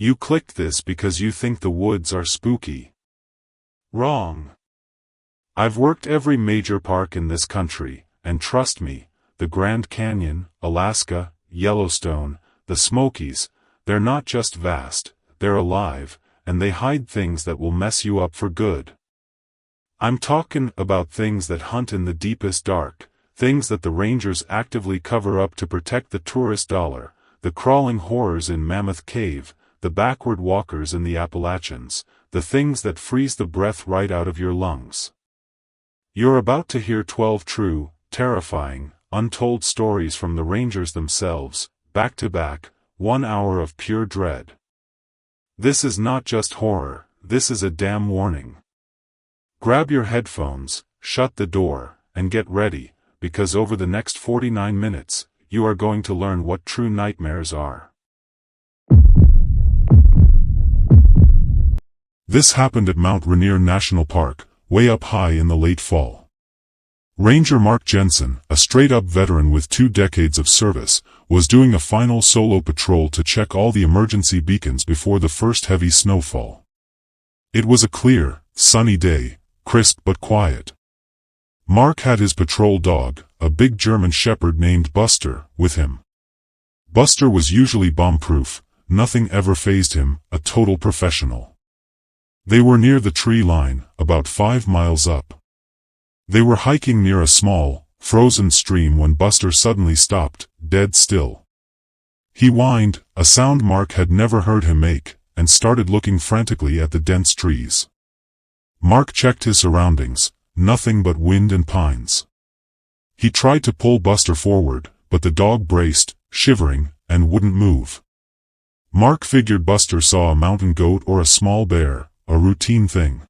You clicked this because you think the woods are spooky. Wrong. I've worked every major park in this country, and trust me, the Grand Canyon, Alaska, Yellowstone, the Smokies, they're not just vast, they're alive, and they hide things that will mess you up for good. I'm talking about things that hunt in the deepest dark, things that the rangers actively cover up to protect the tourist dollar, the crawling horrors in Mammoth Cave, the backward walkers in the Appalachians, the things that freeze the breath right out of your lungs. You're about to hear 12 true, terrifying, untold stories from the rangers themselves, back to back, 1 hour of pure dread. This is not just horror, this is a damn warning. Grab your headphones, shut the door, and get ready, because over the next 49 minutes, you are going to learn what true nightmares are. This happened at Mount Rainier National Park, way up high in the late fall. Ranger Mark Jensen, a straight-up veteran with 2 decades of service, was doing a final solo patrol to check all the emergency beacons before the first heavy snowfall. It was a clear, sunny day, crisp but quiet. Mark had his patrol dog, a big German shepherd named Buster, with him. Buster was usually bomb-proof, nothing ever fazed him, a total professional. They were near the tree line, about 5 miles up. They were hiking near a small, frozen stream when Buster suddenly stopped, dead still. He whined, a sound Mark had never heard him make, and started looking frantically at the dense trees. Mark checked his surroundings, nothing but wind and pines. He tried to pull Buster forward, but the dog braced, shivering, and wouldn't move. Mark figured Buster saw a mountain goat or a small bear, a routine thing.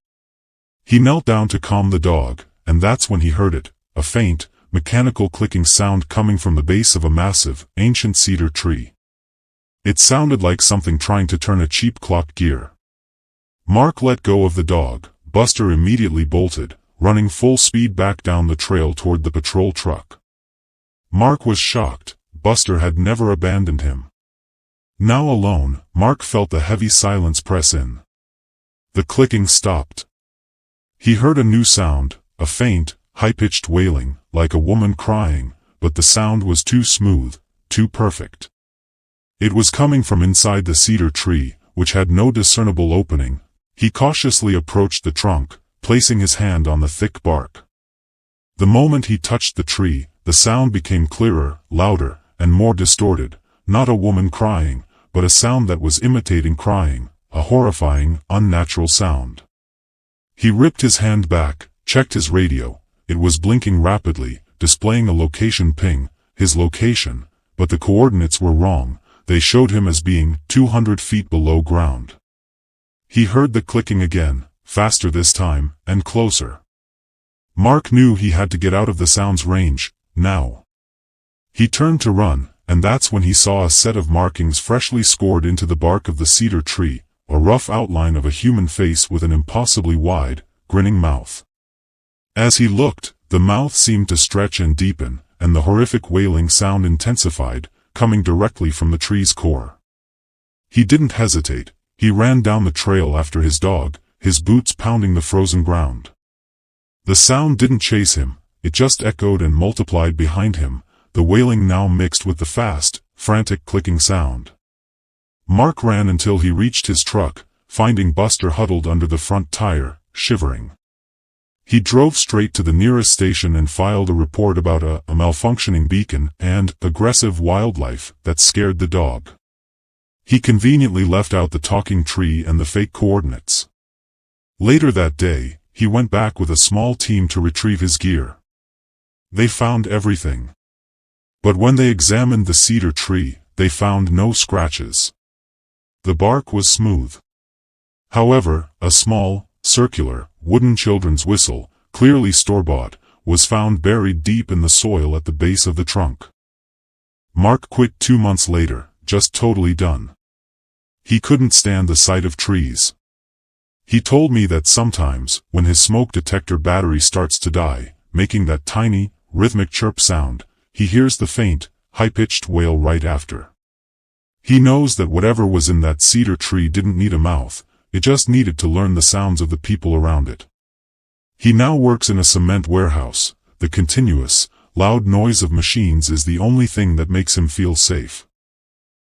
He knelt down to calm the dog, and that's when he heard it, a faint, mechanical clicking sound coming from the base of a massive, ancient cedar tree. It sounded like something trying to turn a cheap clock gear. Mark let go of the dog. Buster immediately bolted, running full speed back down the trail toward the patrol truck. Mark was shocked. Buster had never abandoned him. Now alone, Mark felt the heavy silence press in. The clicking stopped. He heard a new sound, a faint, high-pitched wailing, like a woman crying, but the sound was too smooth, too perfect. It was coming from inside the cedar tree, which had no discernible opening. He cautiously approached the trunk, placing his hand on the thick bark. The moment he touched the tree, the sound became clearer, louder, and more distorted, not a woman crying, but a sound that was imitating crying, a horrifying, unnatural sound. He ripped his hand back, checked his radio. It was blinking rapidly, displaying a location ping, his location, but the coordinates were wrong. They showed him as being 200 feet below ground. He heard the clicking again, faster this time, and closer. Mark knew he had to get out of the sound's range, now. He turned to run, and that's when he saw a set of markings freshly scored into the bark of the cedar tree, a rough outline of a human face with an impossibly wide, grinning mouth. As he looked, the mouth seemed to stretch and deepen, and the horrific wailing sound intensified, coming directly from the tree's core. He didn't hesitate. He ran down the trail after his dog, his boots pounding the frozen ground. The sound didn't chase him, it just echoed and multiplied behind him, the wailing now mixed with the fast, frantic clicking sound. Mark ran until he reached his truck, finding Buster huddled under the front tire, shivering. He drove straight to the nearest station and filed a report about a malfunctioning beacon and aggressive wildlife that scared the dog. He conveniently left out the talking tree and the fake coordinates. Later that day, he went back with a small team to retrieve his gear. They found everything. But when they examined the cedar tree, they found no scratches. The bark was smooth. However, a small, circular, wooden children's whistle, clearly store-bought, was found buried deep in the soil at the base of the trunk. Mark quit 2 months later, just totally done. He couldn't stand the sight of trees. He told me that sometimes, when his smoke detector battery starts to die, making that tiny, rhythmic chirp sound, he hears the faint, high-pitched wail right after. He knows that whatever was in that cedar tree didn't need a mouth, it just needed to learn the sounds of the people around it. He now works in a cement warehouse. The continuous, loud noise of machines is the only thing that makes him feel safe.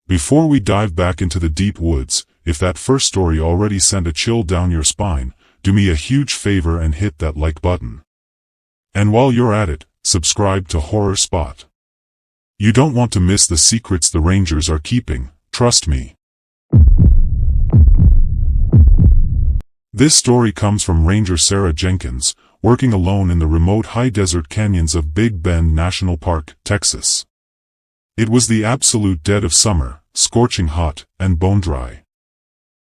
Before we dive back into the deep woods, if that first story already sent a chill down your spine, do me a huge favor and hit that like button. And while you're at it, subscribe to Horror Spot. You don't want to miss the secrets the Rangers are keeping, trust me. This story comes from Ranger Sarah Jenkins, working alone in the remote high desert canyons of Big Bend National Park, Texas. It was the absolute dead of summer, scorching hot, and bone dry.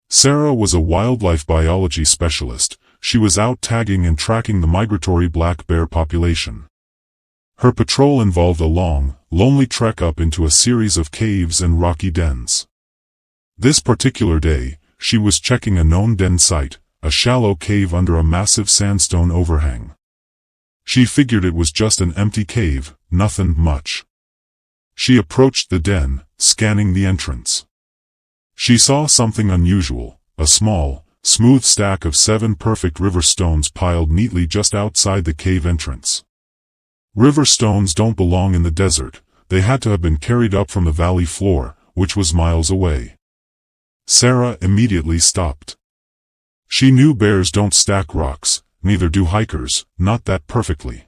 Sarah was a wildlife biology specialist. She was out tagging and tracking the migratory black bear population. Her patrol involved a long, lonely trek up into a series of caves and rocky dens. This particular day, she was checking a known den site, a shallow cave under a massive sandstone overhang. She figured it was just an empty cave, nothing much. She approached the den, scanning the entrance. She saw something unusual, a small, smooth stack of 7 perfect river stones piled neatly just outside the cave entrance. River stones don't belong in the desert, they had to have been carried up from the valley floor, which was miles away. Sarah immediately stopped. She knew bears don't stack rocks, neither do hikers, not that perfectly.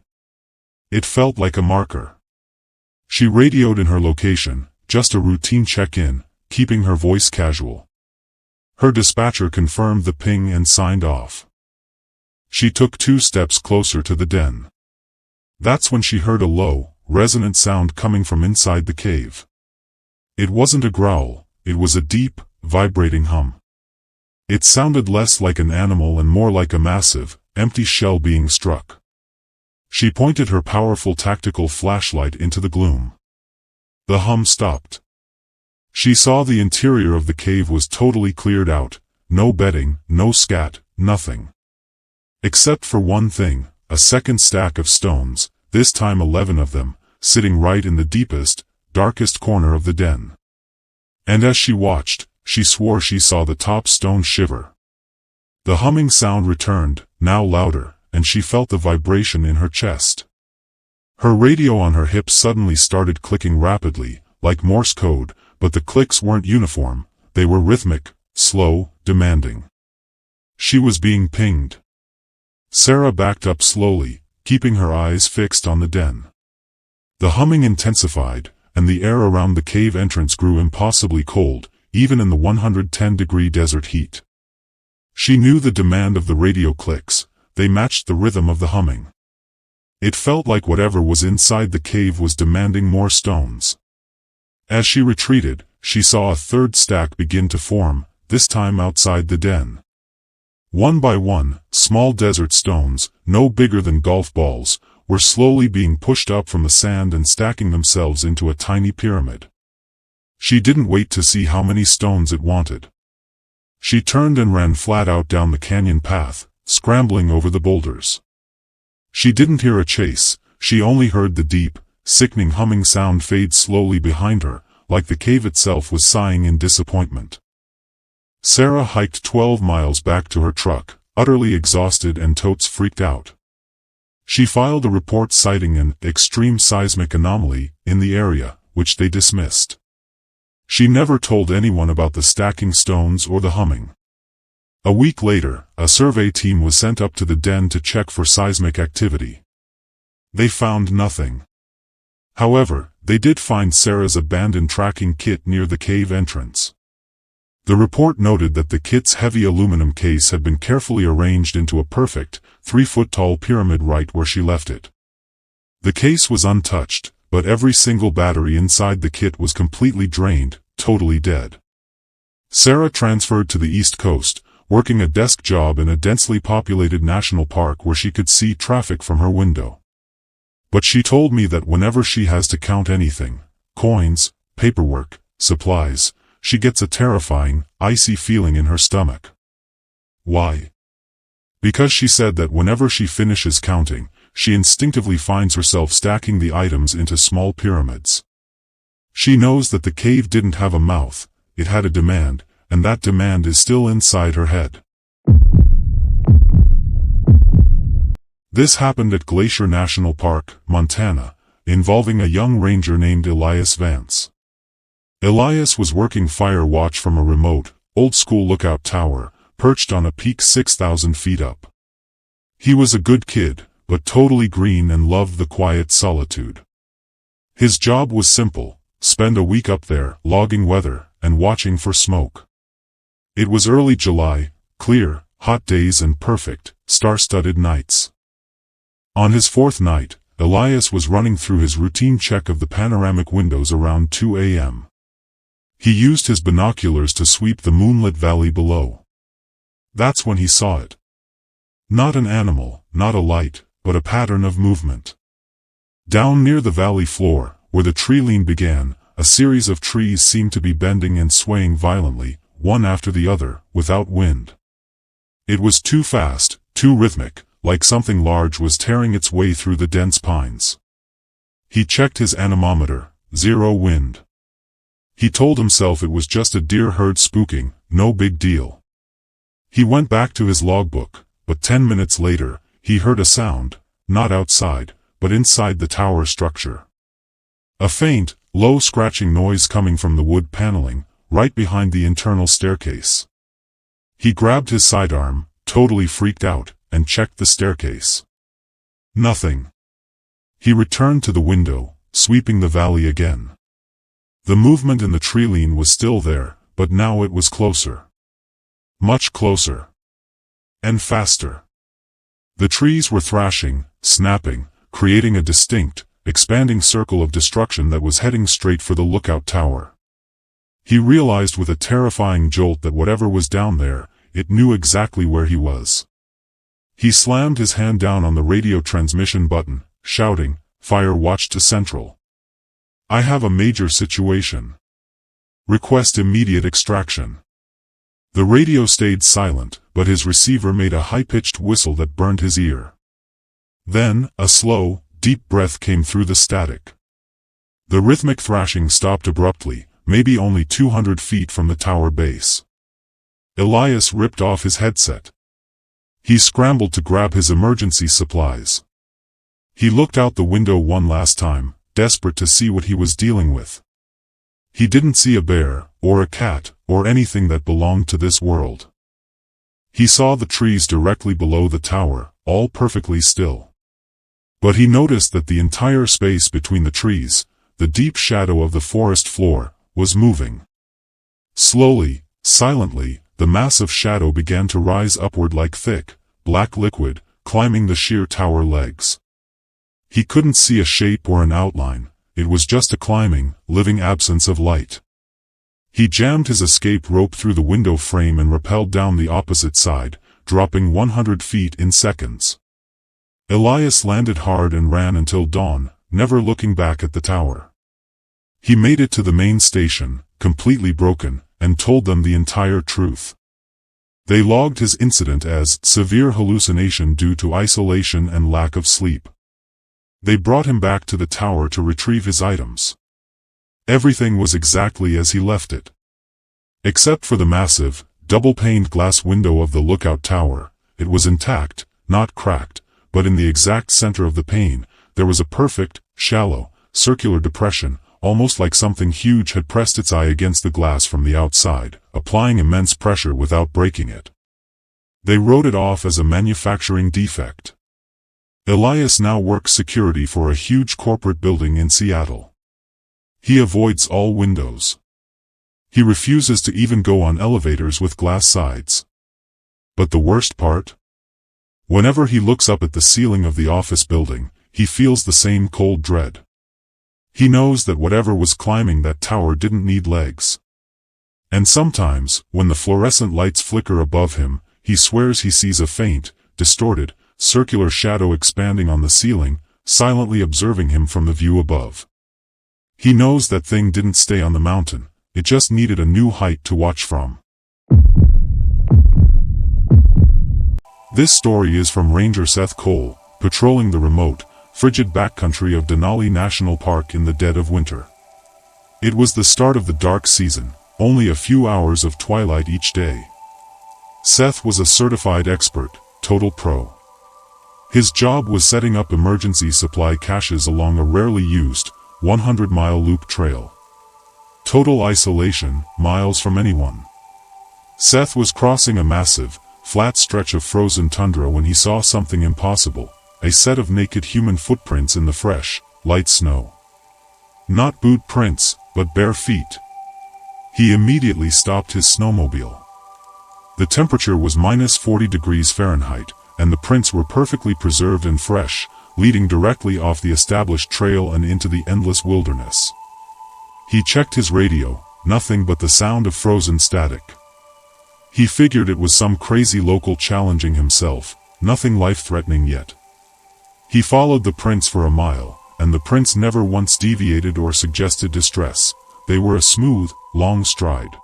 It felt like a marker. She radioed in her location, just a routine check-in, keeping her voice casual. Her dispatcher confirmed the ping and signed off. She took 2 steps closer to the den. That's when she heard a low, resonant sound coming from inside the cave. It wasn't a growl, it was a deep, vibrating hum. It sounded less like an animal and more like a massive, empty shell being struck. She pointed her powerful tactical flashlight into the gloom. The hum stopped. She saw the interior of the cave was totally cleared out, no bedding, no scat, nothing. Except for one thing, a second stack of stones, this time 11 of them, sitting right in the deepest, darkest corner of the den. And as she watched, she swore she saw the top stone shiver. The humming sound returned, now louder, and she felt the vibration in her chest. Her radio on her hip suddenly started clicking rapidly, like Morse code, but the clicks weren't uniform, they were rhythmic, slow, demanding. She was being pinged. Sarah backed up slowly, keeping her eyes fixed on the den. The humming intensified, and the air around the cave entrance grew impossibly cold, even in the 110-degree desert heat. She knew the demand of the radio clicks, they matched the rhythm of the humming. It felt like whatever was inside the cave was demanding more stones. As she retreated, she saw a third stack begin to form, this time outside the den. One by one, small desert stones, no bigger than golf balls, were slowly being pushed up from the sand and stacking themselves into a tiny pyramid. She didn't wait to see how many stones it wanted. She turned and ran flat out down the canyon path, scrambling over the boulders. She didn't hear a chase, she only heard the deep, sickening humming sound fade slowly behind her, like the cave itself was sighing in disappointment. Sarah hiked 12 miles back to her truck, utterly exhausted and totes freaked out. She filed a report citing an extreme seismic anomaly in the area, which they dismissed. She never told anyone about the stacking stones or the humming. A week later, a survey team was sent up to the den to check for seismic activity. They found nothing. However, they did find Sarah's abandoned tracking kit near the cave entrance. The report noted that the kit's heavy aluminum case had been carefully arranged into a perfect, 3-foot-tall pyramid right where she left it. The case was untouched, but every single battery inside the kit was completely drained, totally dead. Sarah transferred to the East Coast, working a desk job in a densely populated national park where she could see traffic from her window. But she told me that whenever she has to count anything, coins, paperwork, supplies, she gets a terrifying, icy feeling in her stomach. Why? Because she said that whenever she finishes counting, she instinctively finds herself stacking the items into small pyramids. She knows that the cave didn't have a mouth, it had a demand, and that demand is still inside her head. This happened at Glacier National Park, Montana, involving a young ranger named Elias Vance. Elias was working fire watch from a remote, old-school lookout tower, perched on a peak 6,000 feet up. He was a good kid, but totally green and loved the quiet solitude. His job was simple: spend a week up there, logging weather, and watching for smoke. It was early July, clear, hot days and perfect, star-studded nights. On his fourth night, Elias was running through his routine check of the panoramic windows around 2 a.m. He used his binoculars to sweep the moonlit valley below. That's when he saw it. Not an animal, not a light, but a pattern of movement. Down near the valley floor, where the tree line began, a series of trees seemed to be bending and swaying violently, one after the other, without wind. It was too fast, too rhythmic, like something large was tearing its way through the dense pines. He checked his anemometer, 0 wind. He told himself it was just a deer herd spooking, no big deal. He went back to his logbook, but 10 minutes later, he heard a sound, not outside, but inside the tower structure. A faint, low scratching noise coming from the wood paneling, right behind the internal staircase. He grabbed his sidearm, totally freaked out, and checked the staircase. Nothing. He returned to the window, sweeping the valley again. The movement in the tree line was still there, but now it was closer. Much closer. And faster. The trees were thrashing, snapping, creating a distinct, expanding circle of destruction that was heading straight for the lookout tower. He realized with a terrifying jolt that whatever was down there, it knew exactly where he was. He slammed his hand down on the radio transmission button, shouting, "Fire watch to Central. I have a major situation. Request immediate extraction." The radio stayed silent, but his receiver made a high-pitched whistle that burned his ear. Then, a slow, deep breath came through the static. The rhythmic thrashing stopped abruptly, maybe only 200 feet from the tower base. Elias ripped off his headset. He scrambled to grab his emergency supplies. He looked out the window one last time, desperate to see what he was dealing with. He didn't see a bear, or a cat, or anything that belonged to this world. He saw the trees directly below the tower, all perfectly still. But he noticed that the entire space between the trees, the deep shadow of the forest floor, was moving. Slowly, silently, the massive shadow began to rise upward like thick, black liquid, climbing the sheer tower legs. He couldn't see a shape or an outline, it was just a climbing, living absence of light. He jammed his escape rope through the window frame and rappelled down the opposite side, dropping 100 feet in seconds. Elias landed hard and ran until dawn, never looking back at the tower. He made it to the main station, completely broken, and told them the entire truth. They logged his incident as severe hallucination due to isolation and lack of sleep. They brought him back to the tower to retrieve his items. Everything was exactly as he left it. Except for the massive, double-paned glass window of the lookout tower, it was intact, not cracked, but in the exact center of the pane, there was a perfect, shallow, circular depression, almost like something huge had pressed its eye against the glass from the outside, applying immense pressure without breaking it. They wrote it off as a manufacturing defect. Elias now works security for a huge corporate building in Seattle. He avoids all windows. He refuses to even go on elevators with glass sides. But the worst part? Whenever he looks up at the ceiling of the office building, he feels the same cold dread. He knows that whatever was climbing that tower didn't need legs. And sometimes, when the fluorescent lights flicker above him, he swears he sees a faint, distorted, circular shadow expanding on the ceiling, silently observing him from the view above. He knows that thing didn't stay on the mountain, it just needed a new height to watch from. This story is from Ranger Seth Cole, patrolling the remote, frigid backcountry of Denali National Park in the dead of winter. It was the start of the dark season, only a few hours of twilight each day. Seth was a certified expert, total pro. His job was setting up emergency supply caches along a rarely used, 100-mile loop trail. Total isolation, miles from anyone. Seth was crossing a massive, flat stretch of frozen tundra when he saw something impossible, a set of naked human footprints in the fresh, light snow. Not boot prints, but bare feet. He immediately stopped his snowmobile. The temperature was -40 degrees Fahrenheit, and the prints were perfectly preserved and fresh, leading directly off the established trail and into the endless wilderness. He checked his radio, nothing but the sound of frozen static. He figured it was some crazy local challenging himself, nothing life-threatening yet. He followed the prints for a mile, and the prints never once deviated or suggested distress. They were a smooth, long stride.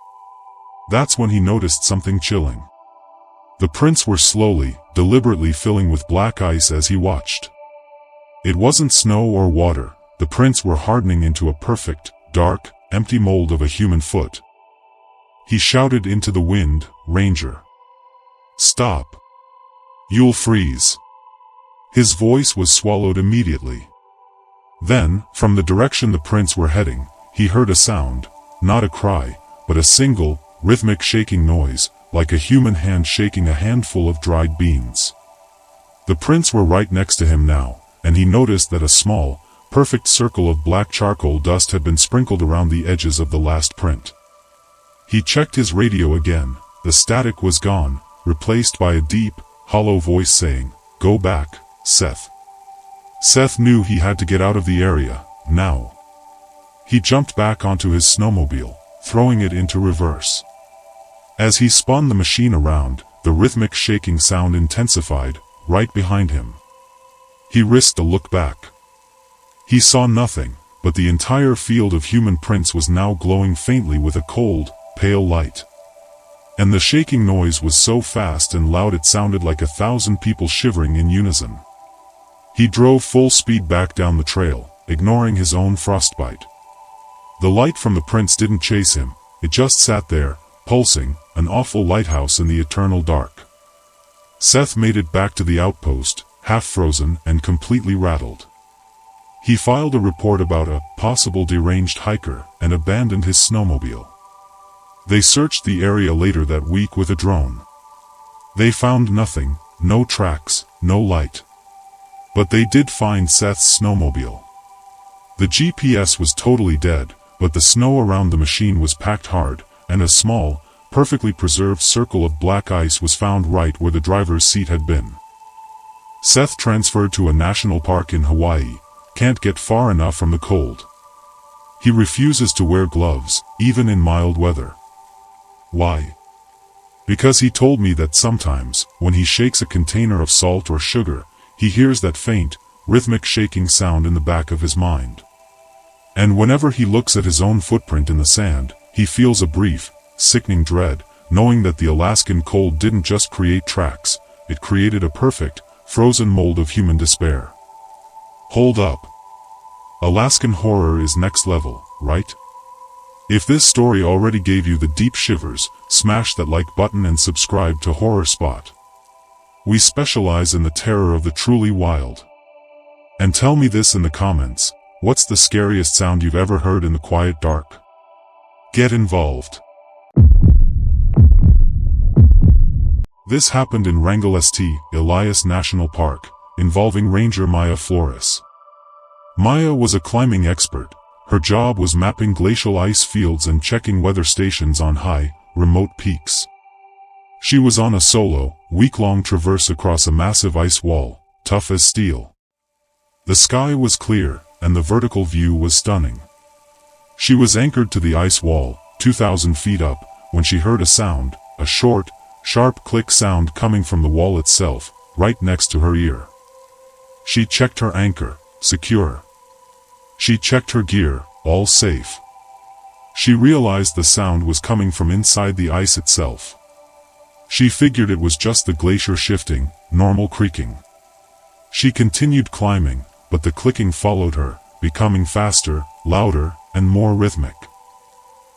That's when he noticed something chilling. The prints were slowly, deliberately filling with black ice as he watched. It wasn't snow or water, the prints were hardening into a perfect, dark, empty mold of a human foot. He shouted into the wind, "Ranger! Stop! You'll freeze!" His voice was swallowed immediately. Then, from the direction the prints were heading, he heard a sound, not a cry, but a single, rhythmic shaking noise, like a human hand shaking a handful of dried beans. The prints were right next to him now, and he noticed that a small, perfect circle of black charcoal dust had been sprinkled around the edges of the last print. He checked his radio again. The static was gone, replaced by a deep, hollow voice saying, "Go back, Seth." Seth knew he had to get out of the area, now. He jumped back onto his snowmobile, throwing it into reverse. As he spun the machine around, the rhythmic shaking sound intensified, right behind him. He risked a look back. He saw nothing, but the entire field of human prints was now glowing faintly with a cold, pale light. And the shaking noise was so fast and loud it sounded like 1,000 people shivering in unison. He drove full speed back down the trail, ignoring his own frostbite. The light from the prints didn't chase him, it just sat there, pulsing, an awful lighthouse in the eternal dark. Seth made it back to the outpost, half frozen and completely rattled. He filed a report about a possible deranged hiker and abandoned his snowmobile. They searched the area later that week with a drone. They found nothing, no tracks, no light. But they did find Seth's snowmobile. The GPS was totally dead, but the snow around the machine was packed hard, and a small, perfectly preserved circle of black ice was found right where the driver's seat had been. Seth transferred to a national park in Hawaii, can't get far enough from the cold. He refuses to wear gloves, even in mild weather. Why? Because he told me that sometimes, when he shakes a container of salt or sugar, he hears that faint, rhythmic shaking sound in the back of his mind. And whenever he looks at his own footprint in the sand, he feels a brief, sickening dread, knowing that the Alaskan cold didn't just create tracks, it created a perfect, frozen mold of human despair. Hold up. Alaskan horror is next level, right? If this story already gave you the deep shivers, smash that like button and subscribe to Horror Spot. We specialize in the terror of the truly wild. And tell me this in the comments, what's the scariest sound you've ever heard in the quiet dark? Get involved. This happened in Wrangell St. Elias National Park, involving Ranger Maya Flores. Maya was a climbing expert. Her job was mapping glacial ice fields and checking weather stations on high, remote peaks. She was on a solo, week-long traverse across a massive ice wall, tough as steel. The sky was clear, and the vertical view was stunning. She was anchored to the ice wall, 2,000 feet up, when she heard a sound, a short, sharp click sound coming from the wall itself, right next to her ear. She checked her anchor, secure. She checked her gear, all safe. She realized the sound was coming from inside the ice itself. She figured it was just the glacier shifting, normal creaking. She continued climbing, but the clicking followed her, becoming faster, louder, and more rhythmic.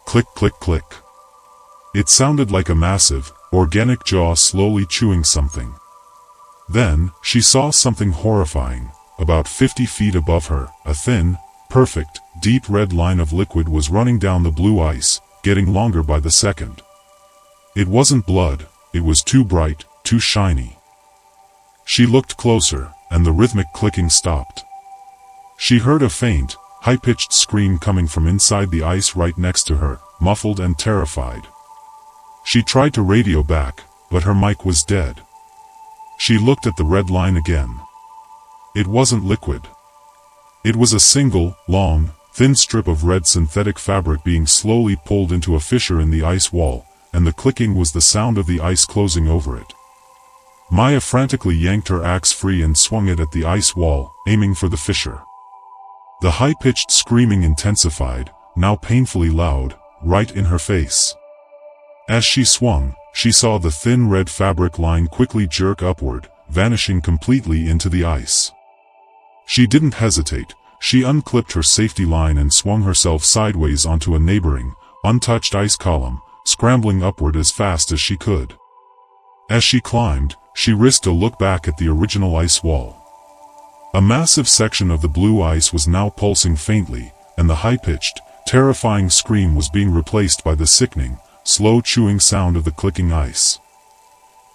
Click, click, click. It sounded like a massive, organic jaw slowly chewing something. Then, she saw something horrifying. About 50 feet above her, a thin, perfect, deep red line of liquid was running down the blue ice, getting longer by the second. It wasn't blood, it was too bright, too shiny. She looked closer, and the rhythmic clicking stopped. She heard a faint, high-pitched scream coming from inside the ice right next to her, muffled and terrified. She tried to radio back, but her mic was dead. She looked at the red line again. It wasn't liquid. It was a single, long, thin strip of red synthetic fabric being slowly pulled into a fissure in the ice wall, and the clicking was the sound of the ice closing over it. Maya frantically yanked her axe free and swung it at the ice wall, aiming for the fissure. The high-pitched screaming intensified, now painfully loud, right in her face. As she swung, she saw the thin red fabric line quickly jerk upward, vanishing completely into the ice. She didn't hesitate. She unclipped her safety line and swung herself sideways onto a neighboring, untouched ice column, scrambling upward as fast as she could. As she climbed, she risked a look back at the original ice wall. A massive section of the blue ice was now pulsing faintly, and the high-pitched, terrifying scream was being replaced by the sickening, slow chewing sound of the clicking ice.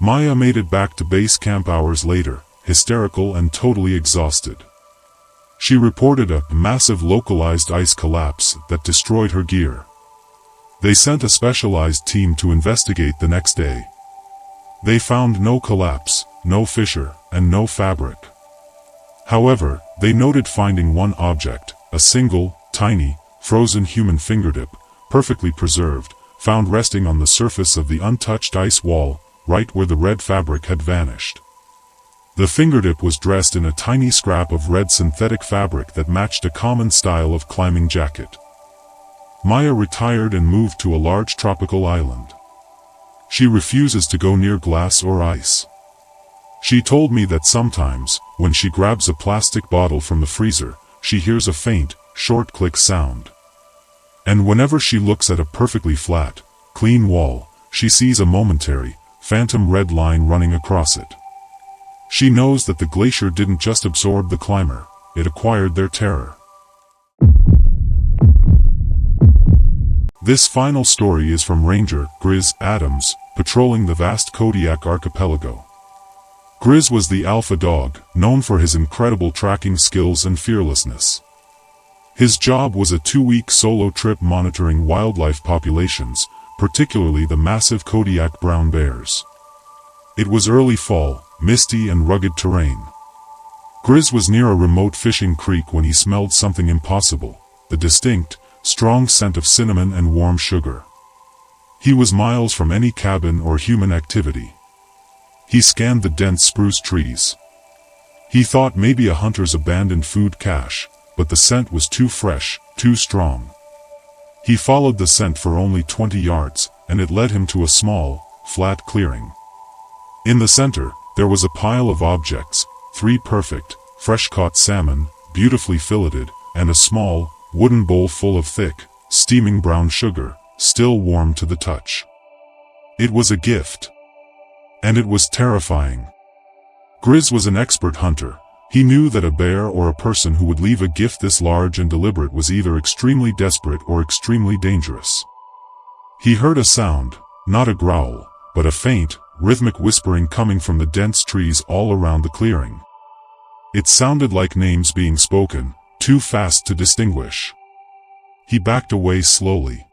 Maya made it back to base camp hours later, hysterical and totally exhausted. She reported a massive localized ice collapse that destroyed her gear. They sent a specialized team to investigate the next day. They found no collapse, no fissure, and no fabric. However, they noted finding one object, a single, tiny, frozen human fingertip, perfectly preserved, found resting on the surface of the untouched ice wall, right where the red fabric had vanished. The fingertip was dressed in a tiny scrap of red synthetic fabric that matched a common style of climbing jacket. Maya retired and moved to a large tropical island. She refuses to go near glass or ice. She told me that sometimes, when she grabs a plastic bottle from the freezer, she hears a faint, short click sound. And whenever she looks at a perfectly flat, clean wall, she sees a momentary, phantom red line running across it. She knows that the glacier didn't just absorb the climber, it acquired their terror. This final story is from Ranger Grizz Adams, patrolling the vast Kodiak archipelago. Grizz was the alpha dog, known for his incredible tracking skills and fearlessness. His job was a 2-week solo trip monitoring wildlife populations, particularly the massive Kodiak brown bears. It was early fall, misty and rugged terrain. Grizz was near a remote fishing creek when he smelled something impossible, the distinct, strong scent of cinnamon and warm sugar. He was miles from any cabin or human activity. He scanned the dense spruce trees. He thought maybe a hunter's abandoned food cache, but the scent was too fresh, too strong. He followed the scent for only 20 yards, and it led him to a small, flat clearing. In the center, there was a pile of objects, 3 perfect, fresh-caught salmon, beautifully filleted, and a small, wooden bowl full of thick, steaming brown sugar, still warm to the touch. It was a gift. And it was terrifying. Grizz was an expert hunter. He knew that a bear or a person who would leave a gift this large and deliberate was either extremely desperate or extremely dangerous. He heard a sound, not a growl, but a faint, rhythmic whispering coming from the dense trees all around the clearing. It sounded like names being spoken, too fast to distinguish. He backed away slowly.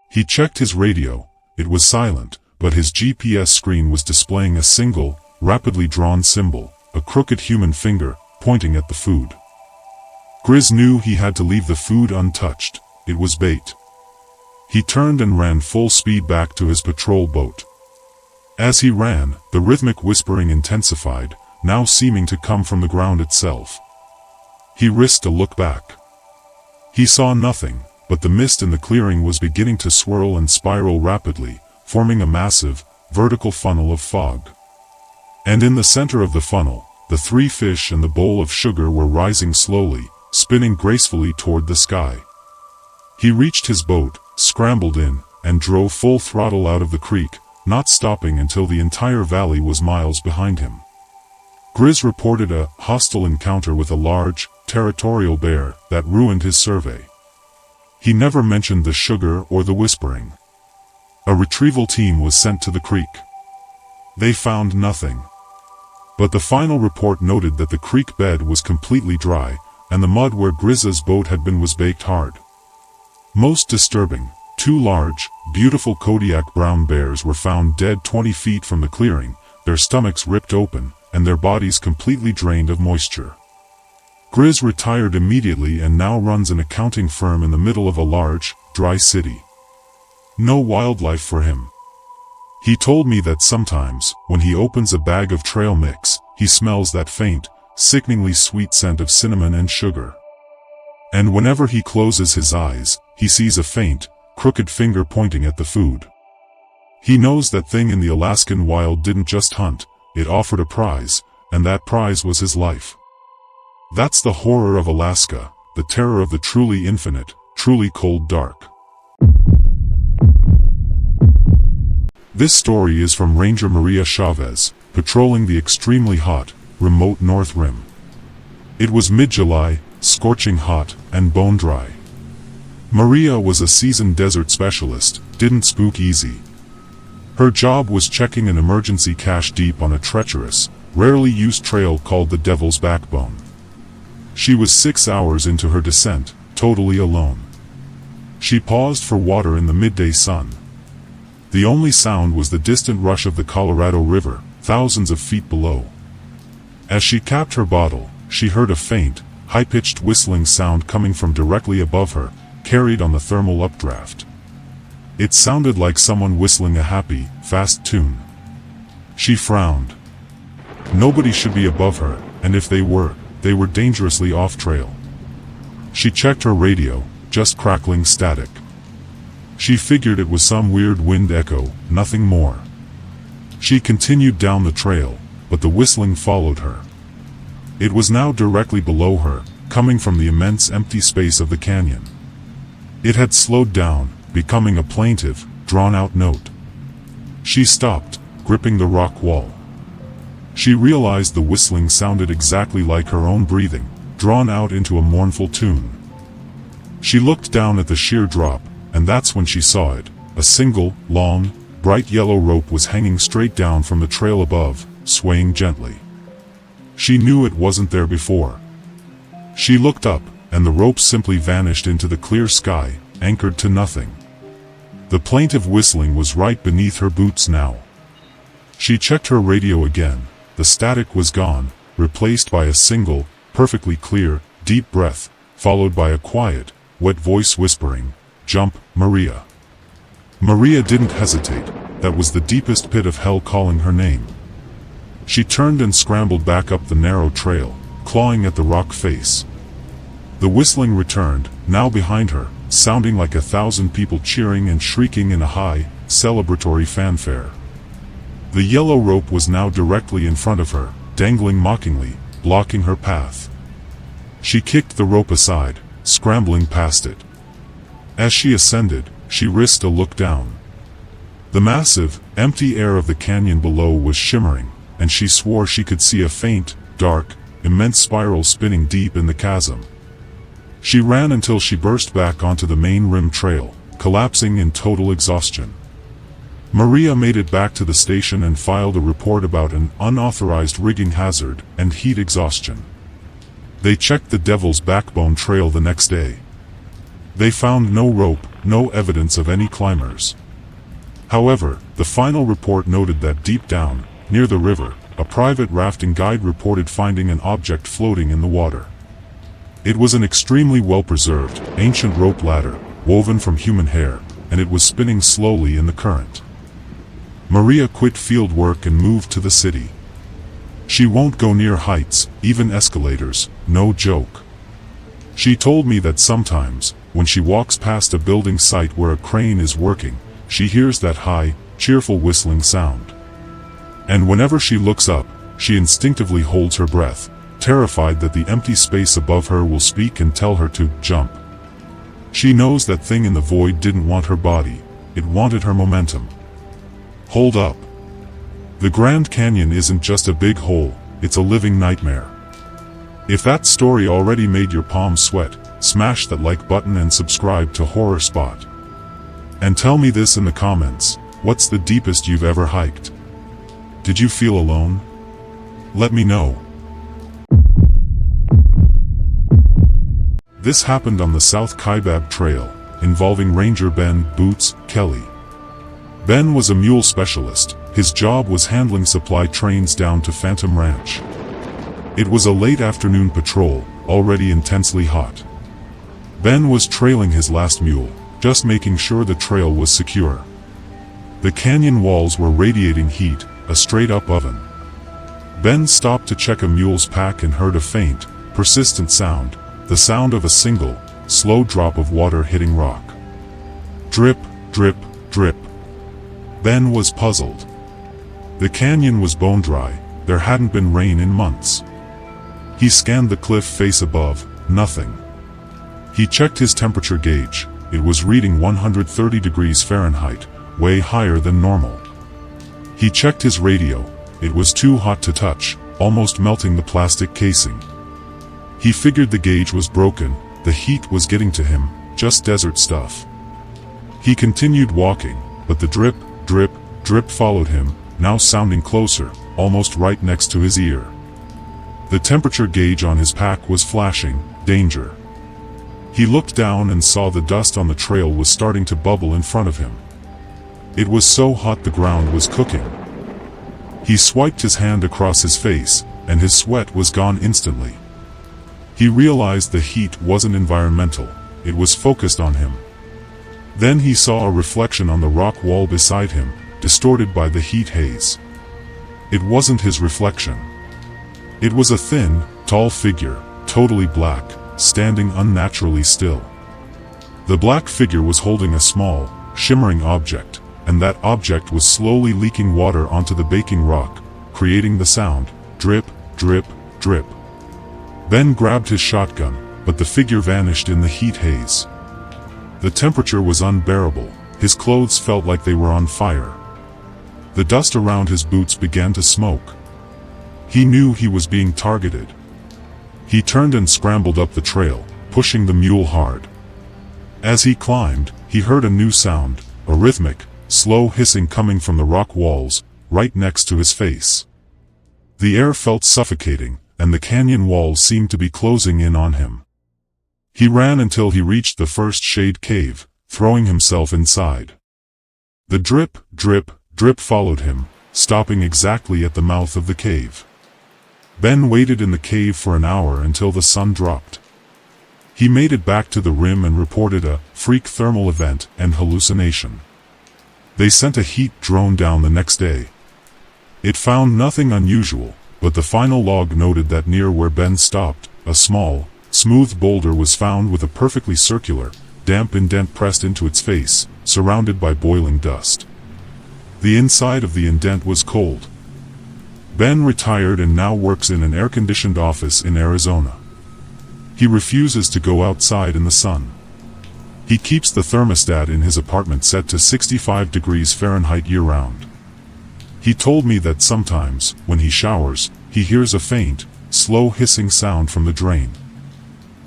He checked his radio. It was silent, but his GPS screen was displaying a single, rapidly drawn symbol, a crooked human finger, pointing at the food. Grizz knew he had to leave the food untouched. It was bait. He turned and ran full speed back to his patrol boat. As he ran, the rhythmic whispering intensified, now seeming to come from the ground itself. He risked a look back. He saw nothing, but the mist in the clearing was beginning to swirl and spiral rapidly, forming a massive, vertical funnel of fog. And in the center of the funnel, the 3 fish and the bowl of sugar were rising slowly, spinning gracefully toward the sky. He reached his boat, scrambled in, and drove full throttle out of the creek, not stopping until the entire valley was miles behind him. Grizz reported a hostile encounter with a large, territorial bear that ruined his survey. He never mentioned the sugar or the whispering. A retrieval team was sent to the creek. They found nothing. But the final report noted that the creek bed was completely dry, and the mud where Grizz's boat had been was baked hard. Most disturbing, 2 large, beautiful Kodiak brown bears were found dead 20 feet from the clearing, their stomachs ripped open, and their bodies completely drained of moisture. Grizz retired immediately and now runs an accounting firm in the middle of a large, dry city. No wildlife for him. He told me that sometimes, when he opens a bag of trail mix, he smells that faint, sickeningly sweet scent of cinnamon and sugar. And whenever he closes his eyes, he sees a faint, crooked finger pointing at the food. He knows that thing in the Alaskan wild didn't just hunt, it offered a prize, and that prize was his life. That's the horror of Alaska, the terror of the truly infinite, truly cold dark. This story is from Ranger Maria Chavez, patrolling the extremely hot, remote North Rim. It was mid-July, scorching hot, and bone dry. Maria was a seasoned desert specialist, didn't spook easy. Her job was checking an emergency cache deep on a treacherous, rarely used trail called the Devil's Backbone. She was 6 hours into her descent, totally alone. She paused for water in the midday sun. The only sound was the distant rush of the Colorado River, thousands of feet below. As she capped her bottle, she heard a faint, high-pitched whistling sound coming from directly above her, carried on the thermal updraft. It sounded like someone whistling a happy, fast tune. She frowned. Nobody should be above her, and if they were dangerously off-trail. She checked her radio, just crackling static. She figured it was some weird wind echo, nothing more. She continued down the trail, but the whistling followed her. It was now directly below her, coming from the immense empty space of the canyon. It had slowed down, becoming a plaintive, drawn-out note. She stopped, gripping the rock wall. She realized the whistling sounded exactly like her own breathing, drawn out into a mournful tune. She looked down at the sheer drop, and that's when she saw it. A single, long, bright yellow rope was hanging straight down from the trail above, swaying gently. She knew it wasn't there before. She looked up, and the rope simply vanished into the clear sky, anchored to nothing. The plaintive whistling was right beneath her boots now. She checked her radio again. The static was gone, replaced by a single, perfectly clear, deep breath, followed by a quiet, wet voice whispering, "Jump, Maria." Maria didn't hesitate. That was the deepest pit of hell calling her name. She turned and scrambled back up the narrow trail, clawing at the rock face. The whistling returned, now behind her, sounding like 1,000 people cheering and shrieking in a high, celebratory fanfare. The yellow rope was now directly in front of her, dangling mockingly, blocking her path. She kicked the rope aside, scrambling past it. As she ascended, she risked a look down. The massive, empty air of the canyon below was shimmering, and she swore she could see a faint, dark, immense spiral spinning deep in the chasm. She ran until she burst back onto the main rim trail, collapsing in total exhaustion. Maria made it back to the station and filed a report about an unauthorized rigging hazard and heat exhaustion. They checked the Devil's Backbone trail the next day. They found no rope, no evidence of any climbers. However, the final report noted that deep down, near the river, a private rafting guide reported finding an object floating in the water. It was an extremely well-preserved, ancient rope ladder, woven from human hair, and it was spinning slowly in the current. Maria quit field work and moved to the city. She won't go near heights, even escalators, no joke. She told me that sometimes, when she walks past a building site where a crane is working, she hears that high, cheerful whistling sound. And whenever she looks up, she instinctively holds her breath, terrified that the empty space above her will speak and tell her to jump. She knows that thing in the void didn't want her body, it wanted her momentum. Hold up. The Grand Canyon isn't just a big hole, it's a living nightmare. If that story already made your palms sweat, smash that like button and subscribe to Horror Spot. And tell me this in the comments, what's the deepest you've ever hiked? Did you feel alone? Let me know. This happened on the South Kaibab Trail, involving Ranger Ben "Boots" Kelly. Ben was a mule specialist. His job was handling supply trains down to Phantom Ranch. It was a late afternoon patrol, already intensely hot. Ben was trailing his last mule, just making sure the trail was secure. The canyon walls were radiating heat, a straight-up oven. Ben stopped to check a mule's pack and heard a faint, persistent sound, the sound of a single, slow drop of water hitting rock. Drip, drip, drip. Ben was puzzled. The canyon was bone dry, there hadn't been rain in months. He scanned the cliff face above, nothing. He checked his temperature gauge, it was reading 130 degrees Fahrenheit, way higher than normal. He checked his radio, it was too hot to touch, almost melting the plastic casing. He figured the gauge was broken, the heat was getting to him, just desert stuff. He continued walking, but the drip, drip, drip followed him, now sounding closer, almost right next to his ear. The temperature gauge on his pack was flashing, danger. He looked down and saw the dust on the trail was starting to bubble in front of him. It was so hot the ground was cooking. He swiped his hand across his face, and his sweat was gone instantly. He realized the heat wasn't environmental, it was focused on him. Then he saw a reflection on the rock wall beside him, distorted by the heat haze. It wasn't his reflection. It was a thin, tall figure, totally black, standing unnaturally still. The black figure was holding a small, shimmering object, and that object was slowly leaking water onto the baking rock, creating the sound, drip, drip, drip. Ben grabbed his shotgun, but the figure vanished in the heat haze. The temperature was unbearable, his clothes felt like they were on fire. The dust around his boots began to smoke. He knew he was being targeted. He turned and scrambled up the trail, pushing the mule hard. As he climbed, he heard a new sound, a rhythmic, slow hissing coming from the rock walls, right next to his face. The air felt suffocating, and the canyon walls seemed to be closing in on him. He ran until he reached the first shade cave, throwing himself inside. The drip, drip, drip followed him, stopping exactly at the mouth of the cave. Ben waited in the cave for an hour until the sun dropped. He made it back to the rim and reported a freak thermal event and hallucination. They sent a heat drone down the next day. It found nothing unusual, but the final log noted that near where Ben stopped, a small, smooth boulder was found with a perfectly circular, damp indent pressed into its face, surrounded by boiling dust. The inside of the indent was cold. Ben retired and now works in an air-conditioned office in Arizona. He refuses to go outside in the sun. He keeps the thermostat in his apartment set to 65 degrees Fahrenheit year-round. He told me that sometimes, when he showers, he hears a faint, slow hissing sound from the drain.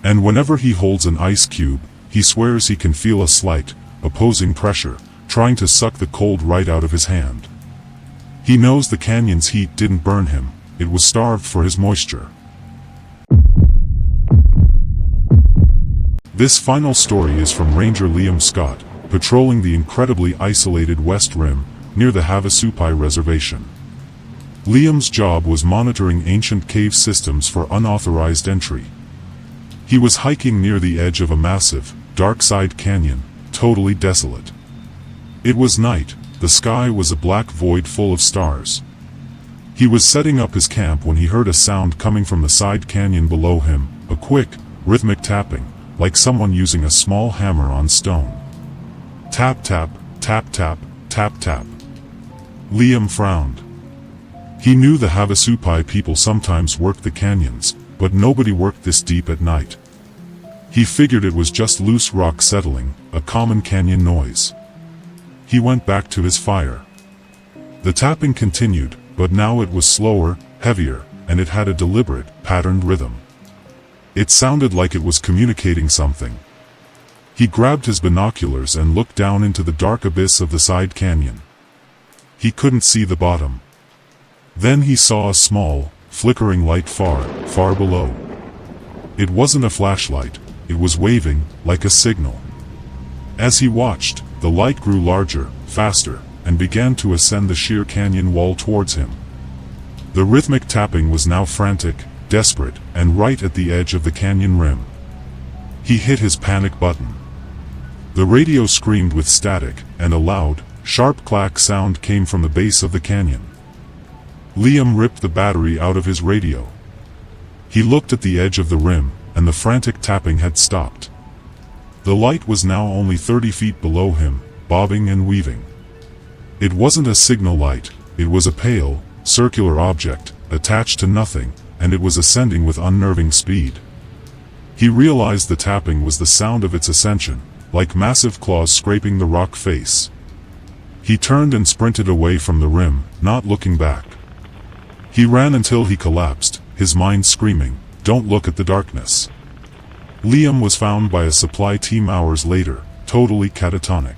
And whenever he holds an ice cube, he swears he can feel a slight, opposing pressure, trying to suck the cold right out of his hand. He knows the canyon's heat didn't burn him, it was starved for his moisture. This final story is from Ranger Liam Scott, patrolling the incredibly isolated West Rim, near the Havasupai Reservation. Liam's job was monitoring ancient cave systems for unauthorized entry. He was hiking near the edge of a massive, dark-side canyon, totally desolate. It was night, the sky was a black void full of stars. He was setting up his camp when he heard a sound coming from the side canyon below him, a quick, rhythmic tapping, like someone using a small hammer on stone. Tap tap, tap tap, tap tap. Liam frowned. He knew the Havasupai people sometimes worked the canyons, but nobody worked this deep at night. He figured it was just loose rock settling, a common canyon noise. He went back to his fire. The tapping continued, but now it was slower, heavier, and it had a deliberate, patterned rhythm. It sounded like it was communicating something. He grabbed his binoculars and looked down into the dark abyss of the side canyon. He couldn't see the bottom. Then he saw a small, flickering light far, far below. It wasn't a flashlight, it was waving, like a signal. As he watched, the light grew larger, faster, and began to ascend the sheer canyon wall towards him. The rhythmic tapping was now frantic, desperate, and right at the edge of the canyon rim. He hit his panic button. The radio screamed with static, and a loud, sharp clack sound came from the base of the canyon. Liam ripped the battery out of his radio. He looked at the edge of the rim, and the frantic tapping had stopped. The light was now only 30 feet below him, bobbing and weaving. It wasn't a signal light, it was a pale, circular object, attached to nothing, and it was ascending with unnerving speed. He realized the tapping was the sound of its ascension, like massive claws scraping the rock face. He turned and sprinted away from the rim, not looking back. He ran until he collapsed, his mind screaming, "Don't look at the darkness." Liam was found by a supply team hours later, totally catatonic.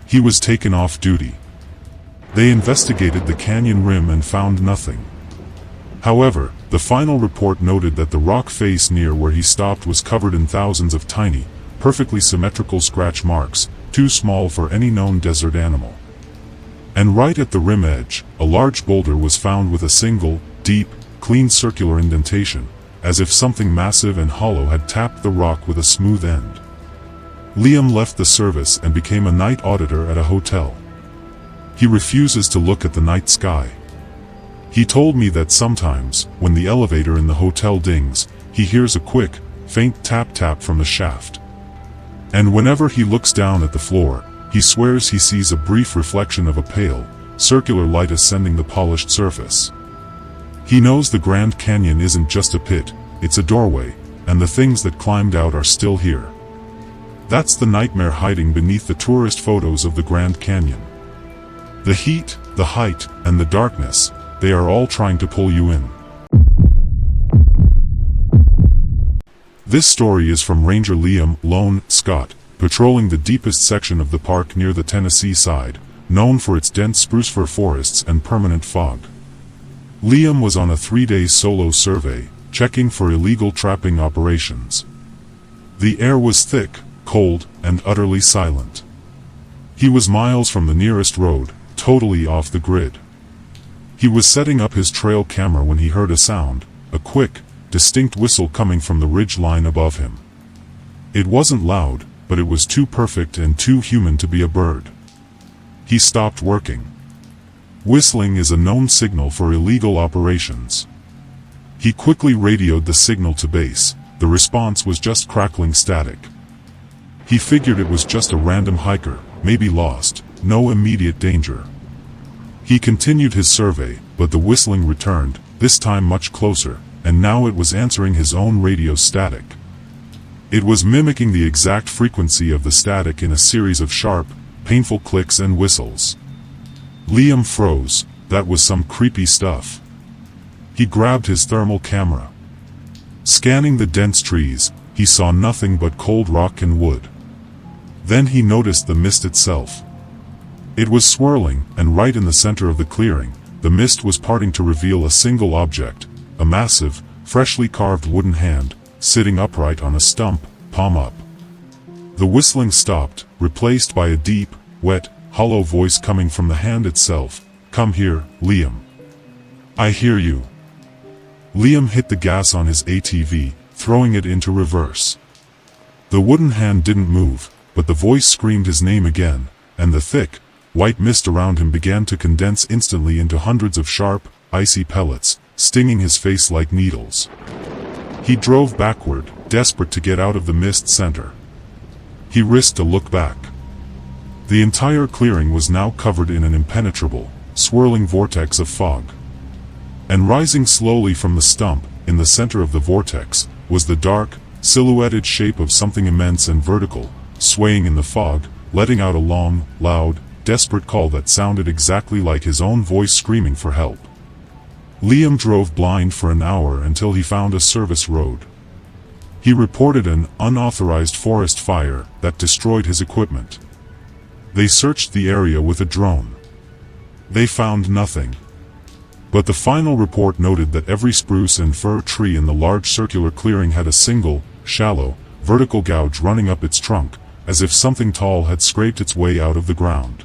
He was taken off duty. They investigated the canyon rim and found nothing. However, the final report noted that the rock face near where he stopped was covered in thousands of tiny, perfectly symmetrical scratch marks, too small for any known desert animal. And right at the rim edge, a large boulder was found with a single, deep, clean circular indentation, as if something massive and hollow had tapped the rock with a smooth end. Liam left the service and became a night auditor at a hotel. He refuses to look at the night sky. He told me that sometimes, when the elevator in the hotel dings, he hears a quick, faint tap-tap from the shaft. And whenever he looks down at the floor, he swears he sees a brief reflection of a pale, circular light ascending the polished surface. He knows the Grand Canyon isn't just a pit, it's a doorway, and the things that climbed out are still here. That's the nightmare hiding beneath the tourist photos of the Grand Canyon. The heat, the height, and the darkness, they are all trying to pull you in. This story is from Ranger Liam "Lone" Scott, patrolling the deepest section of the park near the Tennessee side, known for its dense spruce fir forests and permanent fog. Liam was on a 3-day solo survey, checking for illegal trapping operations. The air was thick, cold, and utterly silent. He was miles from the nearest road, totally off the grid. He was setting up his trail camera when he heard a sound, a quick, distinct whistle coming from the ridge line above him. It wasn't loud, but it was too perfect and too human to be a bird. He stopped working. Whistling is a known signal for illegal operations. He quickly radioed the signal to base. The response was just crackling static. He figured it was just a random hiker, maybe lost, no immediate danger. He continued his survey, but the whistling returned, this time much closer, and now it was answering his own radio static. It was mimicking the exact frequency of the static in a series of sharp, painful clicks and whistles. Liam froze. That was some creepy stuff. He grabbed his thermal camera. Scanning the dense trees, he saw nothing but cold rock and wood. Then he noticed the mist itself. It was swirling, and right in the center of the clearing, the mist was parting to reveal a single object, a massive, freshly carved wooden hand, sitting upright on a stump, palm up. The whistling stopped, replaced by a deep, wet, hollow voice coming from the hand itself. "Come here, Liam. I hear you." Liam hit the gas on his ATV, throwing it into reverse. The wooden hand didn't move, but the voice screamed his name again, and the thick, white mist around him began to condense instantly into hundreds of sharp, icy pellets, stinging his face like needles. He drove backward, desperate to get out of the mist center. He risked a look back. The entire clearing was now covered in an impenetrable, swirling vortex of fog. And rising slowly from the stump, in the center of the vortex, was the dark, silhouetted shape of something immense and vertical, swaying in the fog, letting out a long, loud, desperate call that sounded exactly like his own voice screaming for help. Liam drove blind for an hour until he found a service road. He reported an unauthorized forest fire that destroyed his equipment. They searched the area with a drone. They found nothing. But the final report noted that every spruce and fir tree in the large circular clearing had a single, shallow, vertical gouge running up its trunk, as if something tall had scraped its way out of the ground.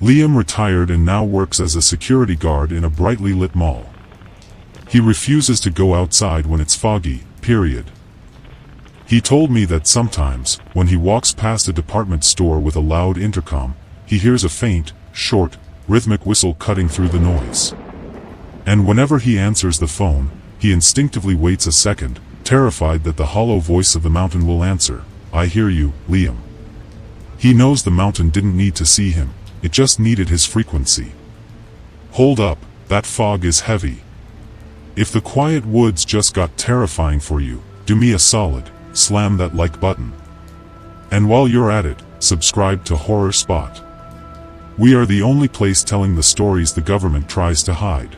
Liam retired and now works as a security guard in a brightly lit mall. He refuses to go outside when it's foggy, period. He told me that sometimes, when he walks past a department store with a loud intercom, he hears a faint, short, rhythmic whistle cutting through the noise. And whenever he answers the phone, he instinctively waits a second, terrified that the hollow voice of the mountain will answer, "I hear you, Liam." He knows the mountain didn't need to see him, it just needed his frequency. Hold up, that fog is heavy. If the quiet woods just got terrifying for you, do me a solid, slam that like button. And while you're at it, subscribe to Horror Spot. We are the only place telling the stories the government tries to hide.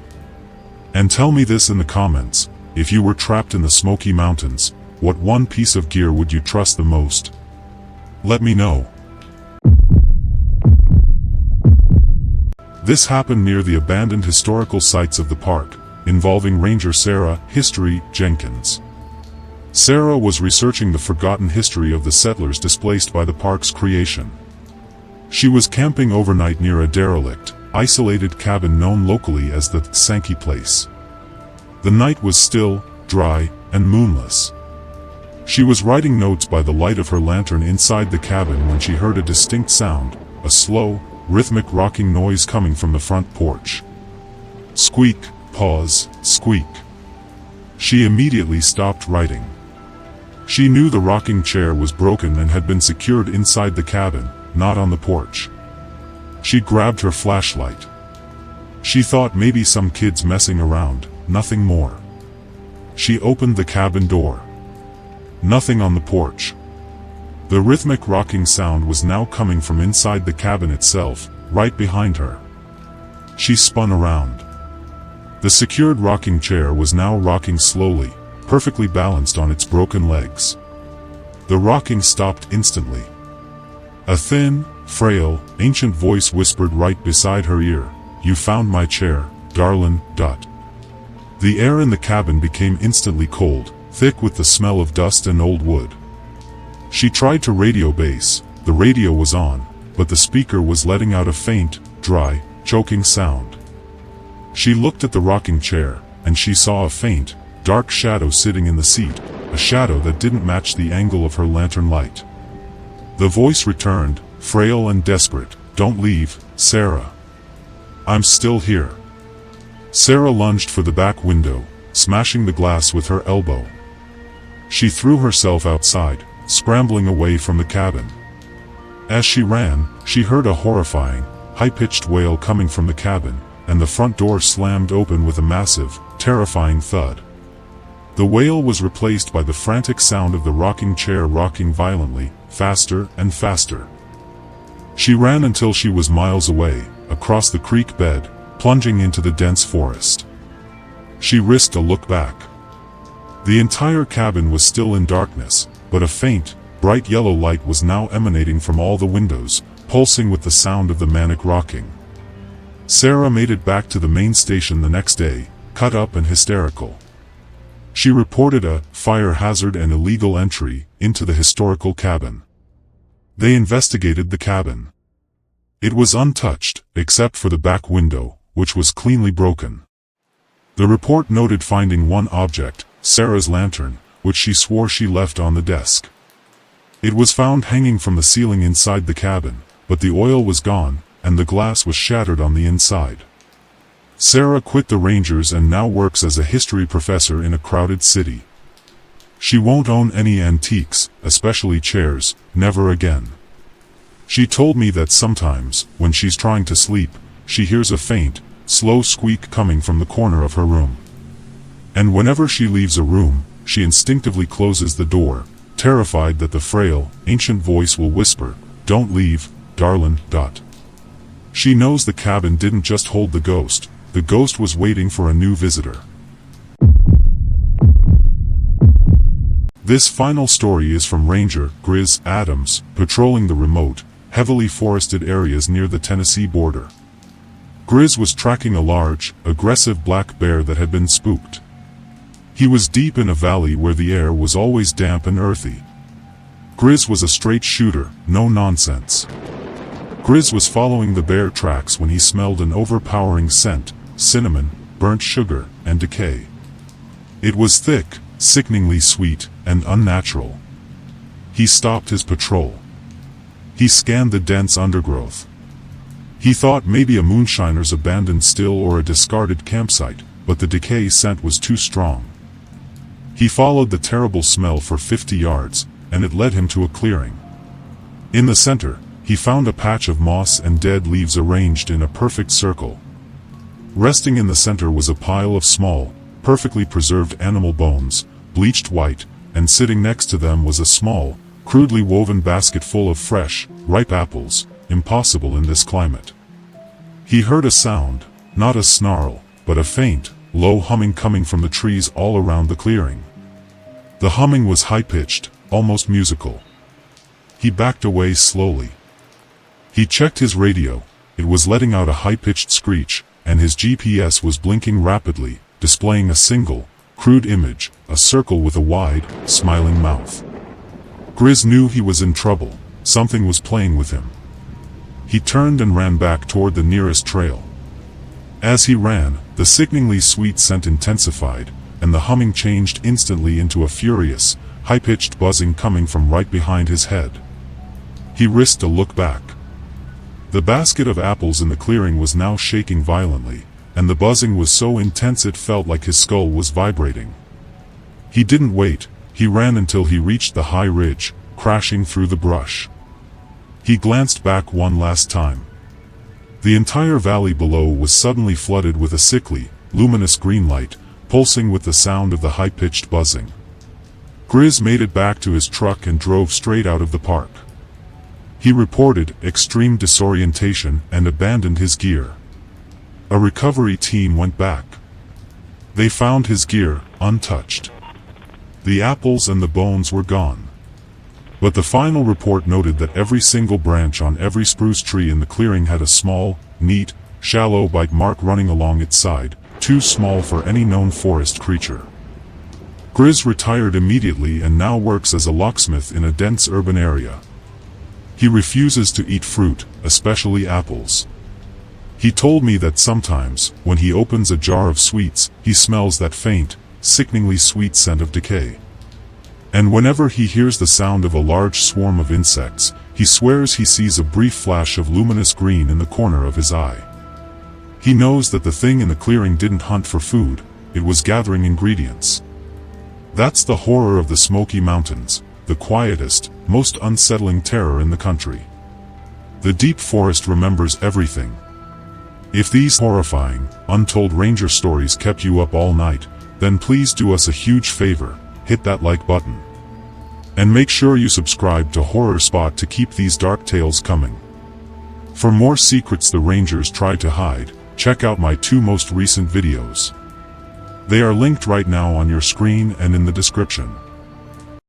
And tell me this in the comments, if you were trapped in the Smoky Mountains, what one piece of gear would you trust the most? Let me know. This happened near the abandoned historical sites of the park, involving Ranger Sarah History Jenkins. Sarah was researching the forgotten history of the settlers displaced by the park's creation. She was camping overnight near a derelict, isolated cabin known locally as the Sankey Place. The night was still, dry, and moonless. She was writing notes by the light of her lantern inside the cabin when she heard a distinct sound, a slow, rhythmic rocking noise coming from the front porch. Squeak, pause, squeak. She immediately stopped writing. She knew the rocking chair was broken and had been secured inside the cabin, not on the porch. She grabbed her flashlight. She thought maybe some kids messing around, nothing more. She opened the cabin door. Nothing on the porch. The rhythmic rocking sound was now coming from inside the cabin itself, right behind her. She spun around. The secured rocking chair was now rocking slowly, perfectly balanced on its broken legs. The rocking stopped instantly. A thin, frail, ancient voice whispered right beside her ear, "You found my chair, darlin'." The air in the cabin became instantly cold, thick with the smell of dust and old wood. She tried to radio bass, the radio was on, but the speaker was letting out a faint, dry, choking sound. She looked at the rocking chair, and she saw a faint, dark shadow sitting in the seat, a shadow that didn't match the angle of her lantern light. The voice returned, frail and desperate, "Don't leave, Sarah. I'm still here." Sarah lunged for the back window, smashing the glass with her elbow. She threw herself outside, scrambling away from the cabin. As she ran, she heard a horrifying, high-pitched wail coming from the cabin, and the front door slammed open with a massive, terrifying thud. The wail was replaced by the frantic sound of the rocking chair rocking violently, faster and faster. She ran until she was miles away, across the creek bed, plunging into the dense forest. She risked a look back. The entire cabin was still in darkness, but a faint, bright yellow light was now emanating from all the windows, pulsing with the sound of the manic rocking. Sarah made it back to the main station the next day, cut up and hysterical. She reported a fire hazard and illegal entry into the historical cabin. They investigated the cabin. It was untouched, except for the back window, which was cleanly broken. The report noted finding one object, Sarah's lantern, which she swore she left on the desk. It was found hanging from the ceiling inside the cabin, but the oil was gone, and the glass was shattered on the inside. Sarah quit the Rangers and now works as a history professor in a crowded city. She won't own any antiques, especially chairs, never again. She told me that sometimes, when she's trying to sleep, she hears a faint, slow squeak coming from the corner of her room. And whenever she leaves a room, she instinctively closes the door, terrified that the frail, ancient voice will whisper, "Don't leave, darlin'." She knows the cabin didn't just hold the ghost was waiting for a new visitor. This final story is from Ranger Grizz Adams, patrolling the remote, heavily forested areas near the Tennessee border. Grizz was tracking a large, aggressive black bear that had been spooked. He was deep in a valley where the air was always damp and earthy. Grizz was a straight shooter, no nonsense. Grizz was following the bear tracks when he smelled an overpowering scent: cinnamon, burnt sugar, and decay. It was thick, sickeningly sweet, and unnatural. He stopped his patrol. He scanned the dense undergrowth. He thought maybe a moonshiner's abandoned still or a discarded campsite, but the decay scent was too strong. He followed the terrible smell for 50 yards, and it led him to a clearing. In the center, he found a patch of moss and dead leaves arranged in a perfect circle. Resting in the center was a pile of small, perfectly preserved animal bones, bleached white, and sitting next to them was a small, crudely woven basket full of fresh, ripe apples, impossible in this climate. He heard a sound, not a snarl, but a faint, low humming coming from the trees all around the clearing. The humming was high-pitched, almost musical. He backed away slowly. He checked his radio. It was letting out a high-pitched screech, and his GPS was blinking rapidly, displaying a single, crude image, a circle with a wide, smiling mouth. Grizz knew he was in trouble. Something was playing with him. He turned and ran back toward the nearest trail. As he ran, the sickeningly sweet scent intensified, and the humming changed instantly into a furious, high-pitched buzzing coming from right behind his head. He risked a look back. The basket of apples in the clearing was now shaking violently, and the buzzing was so intense it felt like his skull was vibrating. He didn't wait. He ran until he reached the high ridge, crashing through the brush. He glanced back one last time. The entire valley below was suddenly flooded with a sickly, luminous green light, pulsing with the sound of the high-pitched buzzing. Grizz made it back to his truck and drove straight out of the park. He reported extreme disorientation and abandoned his gear. A recovery team went back. They found his gear, untouched. The apples and the bones were gone. But the final report noted that every single branch on every spruce tree in the clearing had a small, neat, shallow bite mark running along its side, too small for any known forest creature. Grizz retired immediately and now works as a locksmith in a dense urban area. He refuses to eat fruit, especially apples. He told me that sometimes, when he opens a jar of sweets, he smells that faint, sickeningly sweet scent of decay. And whenever he hears the sound of a large swarm of insects, he swears he sees a brief flash of luminous green in the corner of his eye. He knows that the thing in the clearing didn't hunt for food, it was gathering ingredients. That's the horror of the Smoky Mountains, the quietest, most unsettling terror in the country. The deep forest remembers everything. If these horrifying, untold ranger stories kept you up all night, then please do us a huge favor, hit that like button. And make sure you subscribe to Horror Spot to keep these dark tales coming. For more secrets the Rangers try to hide, check out my 2 most recent videos. They are linked right now on your screen and in the description.